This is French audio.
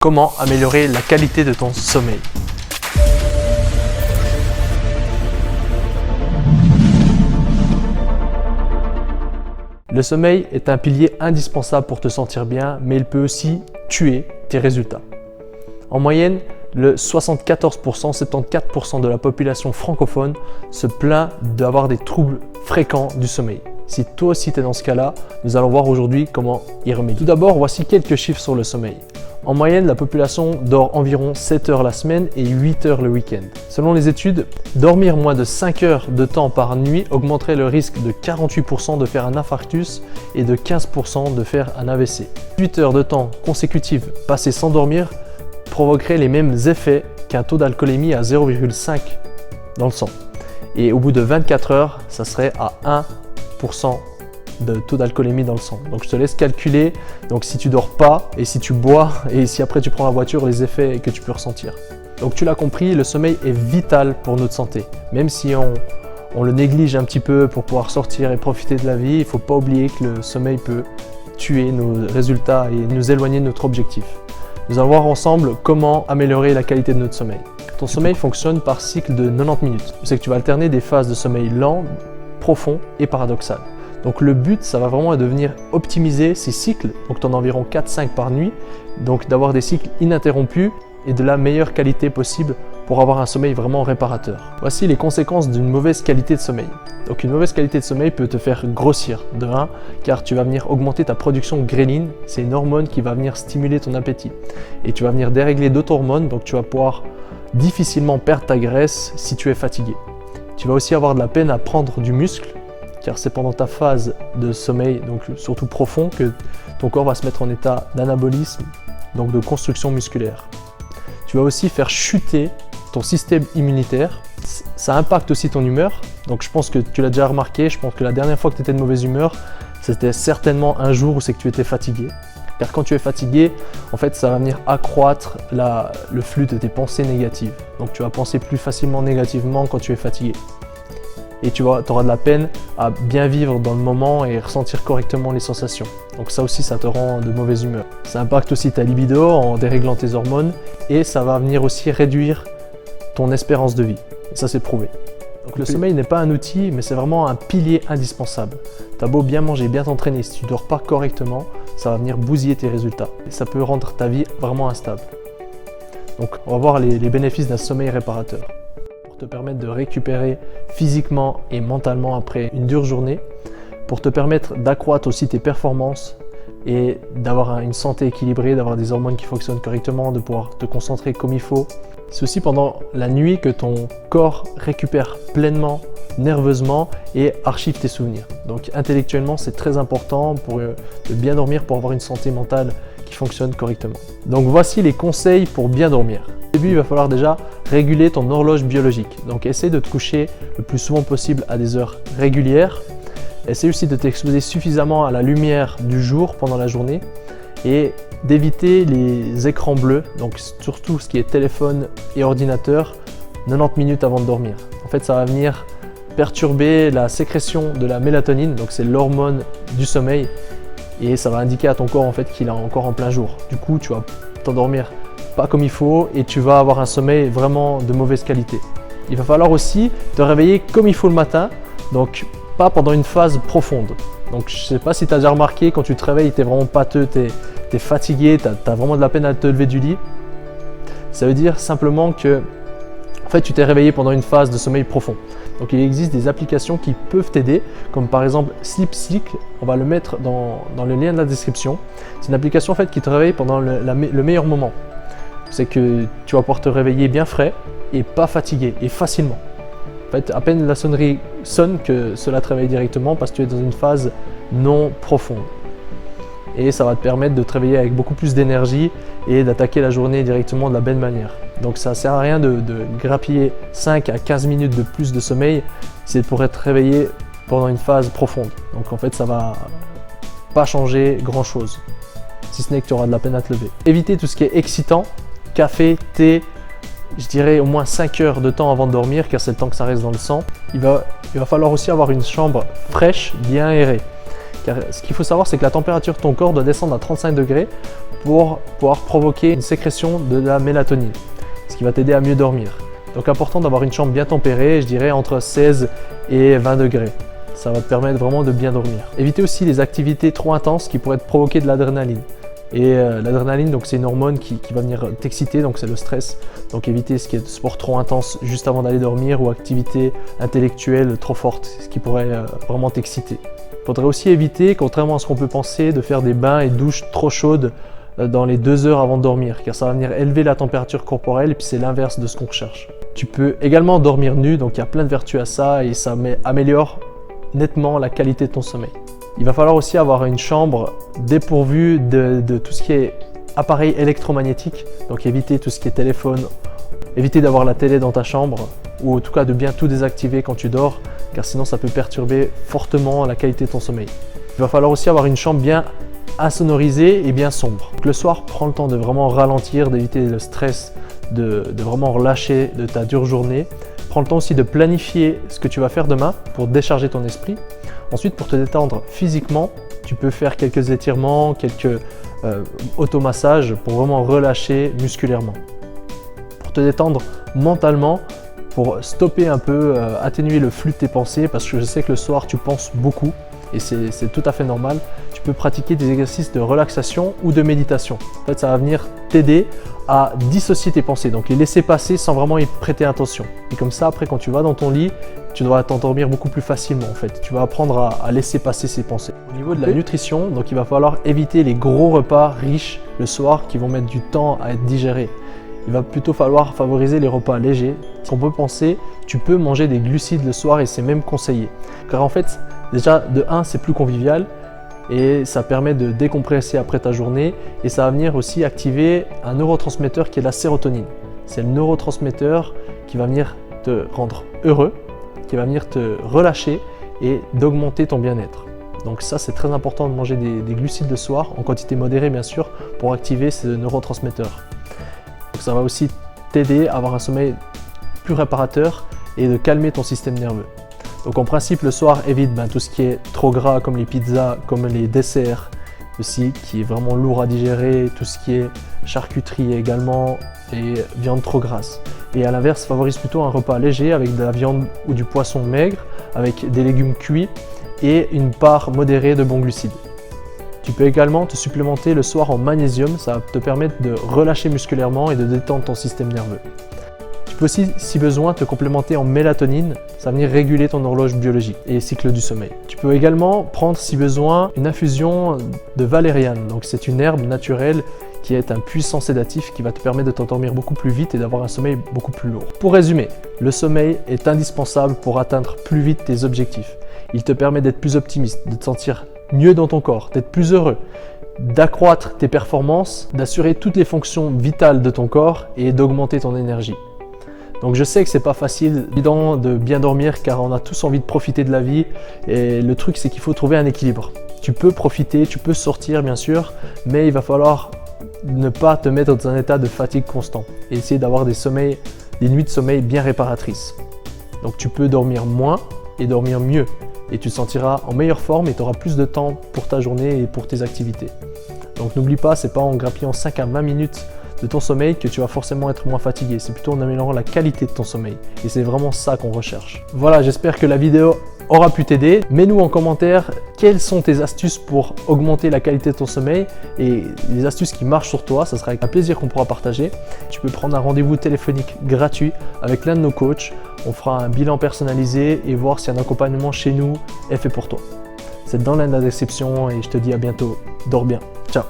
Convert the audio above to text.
Comment améliorer la qualité de ton sommeil? Le sommeil est un pilier indispensable pour te sentir bien, mais il peut aussi tuer tes résultats. En moyenne, le 74%, 74% de la population francophone se plaint d'avoir des troubles fréquents du sommeil. Si toi aussi tu es dans ce cas-là, nous allons voir aujourd'hui comment y remédier. Tout d'abord, voici quelques chiffres sur le sommeil. En moyenne, la population dort environ 7 heures la semaine et 8 heures le week-end. Selon les études, dormir moins de 5 heures de temps par nuit augmenterait le risque de 48% de faire un infarctus et de 15% de faire un AVC. 8 heures de temps consécutifs passés sans dormir provoquerait les mêmes effets qu'un taux d'alcoolémie à 0,5 dans le sang. Et au bout de 24 heures, ça serait à 1% de taux d'alcoolémie dans le sang. Donc je te laisse calculer, donc si tu dors pas et si tu bois et si après tu prends la voiture, les effets que tu peux ressentir. Donc tu l'as compris, le sommeil est vital pour notre santé. Même si on le néglige un petit peu pour pouvoir sortir et profiter de la vie, il ne faut pas oublier que le sommeil peut tuer nos résultats et nous éloigner de notre objectif. Nous allons voir ensemble comment améliorer la qualité de notre sommeil. Ton sommeil fonctionne par cycle de 90 minutes. C'est que tu vas alterner des phases de sommeil lent, profond et paradoxal. Donc le but, ça va vraiment être de venir optimiser ces cycles, donc tu en as environ 4-5 par nuit, donc d'avoir des cycles ininterrompus et de la meilleure qualité possible pour avoir un sommeil vraiment réparateur. Voici les conséquences d'une mauvaise qualité de sommeil. Donc une mauvaise qualité de sommeil peut te faire grossir de 1, car tu vas venir augmenter ta production de gréline, c'est une hormone qui va venir stimuler ton appétit. Et tu vas venir dérégler d'autres hormones, donc tu vas pouvoir difficilement perdre ta graisse si tu es fatigué. Tu vas aussi avoir de la peine à prendre du muscle, car c'est pendant ta phase de sommeil, donc surtout profond, que ton corps va se mettre en état d'anabolisme, donc de construction musculaire. Tu vas aussi faire chuter ton système immunitaire. Ça impacte aussi ton humeur. Donc je pense que tu l'as déjà remarqué, je pense que la dernière fois que tu étais de mauvaise humeur, c'était certainement un jour où c'est que tu étais fatigué. Car quand tu es fatigué, en fait, ça va venir accroître le flux de tes pensées négatives. Donc tu vas penser plus facilement négativement quand tu es fatigué. Et tu auras de la peine à bien vivre dans le moment et ressentir correctement les sensations. Donc ça aussi, ça te rend de mauvaise humeur. Ça impacte aussi ta libido en déréglant tes hormones et ça va venir aussi réduire ton espérance de vie. Et ça, c'est prouvé. Donc le sommeil n'est pas un outil, mais c'est vraiment un pilier indispensable. Tu as beau bien manger, bien t'entraîner, si tu ne dors pas correctement, ça va venir bousiller tes résultats. Et ça peut rendre ta vie vraiment instable. Donc on va voir les bénéfices d'un sommeil réparateur. Te permettre de récupérer physiquement et mentalement après une dure journée, pour te permettre d'accroître aussi tes performances et d'avoir une santé équilibrée, d'avoir des hormones qui fonctionnent correctement, de pouvoir te concentrer comme il faut. C'est aussi pendant la nuit que ton corps récupère pleinement, nerveusement et archive tes souvenirs. Donc intellectuellement, c'est très important pour bien dormir, pour avoir une santé mentale qui fonctionne correctement. Donc voici les conseils pour bien dormir. Au début, il va falloir déjà réguler ton horloge biologique. Donc essaie de te coucher le plus souvent possible à des heures régulières. Essaie aussi de t'exposer suffisamment à la lumière du jour pendant la journée et d'éviter les écrans bleus, donc surtout ce qui est téléphone et ordinateur, 90 minutes avant de dormir. En fait, ça va venir perturber la sécrétion de la mélatonine, donc c'est l'hormone du sommeil, et ça va indiquer à ton corps en fait qu'il est encore en plein jour. Du coup, tu vas t'endormir pas comme il faut et tu vas avoir un sommeil vraiment de mauvaise qualité. Il va falloir aussi te réveiller comme il faut le matin, donc pas pendant une phase profonde. Donc je sais pas si tu as déjà remarqué, quand tu te réveilles, tu es vraiment pâteux, tu es fatigué, tu as vraiment de la peine à te lever du lit. Ça veut dire simplement que en fait, tu t'es réveillé pendant une phase de sommeil profond. Donc il existe des applications qui peuvent t'aider, comme par exemple Sleep Cycle, on va le mettre dans le lien de la description. C'est une application en fait qui te réveille pendant le meilleur moment. C'est que tu vas pouvoir te réveiller bien frais et pas fatigué et facilement. En fait, à peine la sonnerie sonne que cela te réveille directement parce que tu es dans une phase non profonde. Et ça va te permettre de te réveiller avec beaucoup plus d'énergie et d'attaquer la journée directement de la belle manière. Donc ça ne sert à rien de grappiller 5 à 15 minutes de plus de sommeil, c'est pour être réveillé pendant une phase profonde. Donc en fait, ça ne va pas changer grand chose, si ce n'est que tu auras de la peine à te lever. Évitez tout ce qui est excitant. Café, thé, je dirais au moins 5 heures de temps avant de dormir, car c'est le temps que ça reste dans le sang. Il va falloir aussi avoir une chambre fraîche, bien aérée. Car ce qu'il faut savoir, c'est que la température de ton corps doit descendre à 35 degrés pour pouvoir provoquer une sécrétion de la mélatonine, ce qui va t'aider à mieux dormir. Donc important d'avoir une chambre bien tempérée, je dirais entre 16 et 20 degrés. Ça va te permettre vraiment de bien dormir. Évitez aussi les activités trop intenses qui pourraient te provoquer de l'adrénaline. Et l'adrénaline, donc c'est une hormone qui va venir t'exciter, donc c'est le stress. Donc évitez ce qui est de sport trop intense juste avant d'aller dormir ou activité intellectuelle trop forte, ce qui pourrait vraiment t'exciter. Il faudrait aussi éviter, contrairement à ce qu'on peut penser, de faire des bains et douches trop chaudes dans les 2 heures avant de dormir, car ça va venir élever la température corporelle et puis c'est l'inverse de ce qu'on recherche. Tu peux également dormir nu, donc il y a plein de vertus à ça et ça améliore nettement la qualité de ton sommeil. Il va falloir aussi avoir une chambre dépourvue de tout ce qui est appareil électromagnétique, donc éviter tout ce qui est téléphone, éviter d'avoir la télé dans ta chambre ou en tout cas de bien tout désactiver quand tu dors, car sinon ça peut perturber fortement la qualité de ton sommeil. Il va falloir aussi avoir une chambre bien insonorisée et bien sombre. Donc le soir, prends le temps de vraiment ralentir, d'éviter le stress, de vraiment relâcher de ta dure journée. Prends le temps aussi de planifier ce que tu vas faire demain pour décharger ton esprit. Ensuite, pour te détendre physiquement, tu peux faire quelques étirements, quelques automassages pour vraiment relâcher musculairement. Pour te détendre mentalement, pour stopper un peu, atténuer le flux de tes pensées, parce que je sais que le soir tu penses beaucoup et c'est tout à fait normal, tu peux pratiquer des exercices de relaxation ou de méditation. En fait, ça va venir t'aider à dissocier tes pensées, donc les laisser passer sans vraiment y prêter attention. Et comme ça, après, quand tu vas dans ton lit, tu devras t'endormir beaucoup plus facilement en fait. Tu vas apprendre à laisser passer ces pensées. Au niveau de la nutrition, donc il va falloir éviter les gros repas riches le soir qui vont mettre du temps à être digérés. Il va plutôt falloir favoriser les repas légers. Si on peut penser, tu peux manger des glucides le soir et c'est même conseillé. Car en fait, déjà de 1, c'est plus convivial et ça permet de décompresser après ta journée et ça va venir aussi activer un neurotransmetteur qui est la sérotonine. C'est le neurotransmetteur qui va venir te rendre heureux, qui va venir te relâcher et d'augmenter ton bien-être. Donc ça, c'est très important de manger des glucides le soir, en quantité modérée bien sûr, pour activer ces neurotransmetteurs. Donc ça va aussi t'aider à avoir un sommeil plus réparateur et de calmer ton système nerveux. Donc en principe, le soir, évite tout ce qui est trop gras comme les pizzas, comme les desserts aussi, qui est vraiment lourd à digérer, tout ce qui est charcuterie également et viande trop grasse. Et à l'inverse, favorise plutôt un repas léger avec de la viande ou du poisson maigre, avec des légumes cuits et une part modérée de bons glucides. Tu peux également te supplémenter le soir en magnésium, ça va te permettre de relâcher musculairement et de détendre ton système nerveux. Tu peux aussi, si besoin, te complémenter en mélatonine, ça va venir réguler ton horloge biologique et cycle du sommeil. Tu peux également prendre, si besoin, une infusion de valériane. Donc c'est une herbe naturelle qui est un puissant sédatif qui va te permettre de t'endormir beaucoup plus vite et d'avoir un sommeil beaucoup plus lourd. Pour résumer, le sommeil est indispensable pour atteindre plus vite tes objectifs. Il te permet d'être plus optimiste, de te sentir mieux dans ton corps, d'être plus heureux, d'accroître tes performances, d'assurer toutes les fonctions vitales de ton corps et d'augmenter ton énergie. Donc je sais que c'est pas facile, évident de bien dormir car on a tous envie de profiter de la vie et le truc c'est qu'il faut trouver un équilibre. Tu peux profiter, tu peux sortir bien sûr, mais il va falloir ne pas te mettre dans un état de fatigue constant et essayer d'avoir des nuits de sommeil bien réparatrices. Donc tu peux dormir moins et dormir mieux et tu te sentiras en meilleure forme et tu auras plus de temps pour ta journée et pour tes activités. Donc n'oublie pas, c'est pas en grappillant 5 à 20 minutes de ton sommeil que tu vas forcément être moins fatigué, c'est plutôt en améliorant la qualité de ton sommeil et c'est vraiment ça qu'on recherche. Voilà, j'espère que la vidéo aura pu t'aider. Mets-nous en commentaire quelles sont tes astuces pour augmenter la qualité de ton sommeil et les astuces qui marchent sur toi, ça sera avec un plaisir qu'on pourra partager. Tu peux prendre un rendez-vous téléphonique gratuit avec l'un de nos coachs, on fera un bilan personnalisé et voir si un accompagnement chez nous est fait pour toi. C'est dans la description et je te dis à bientôt, dors bien, ciao.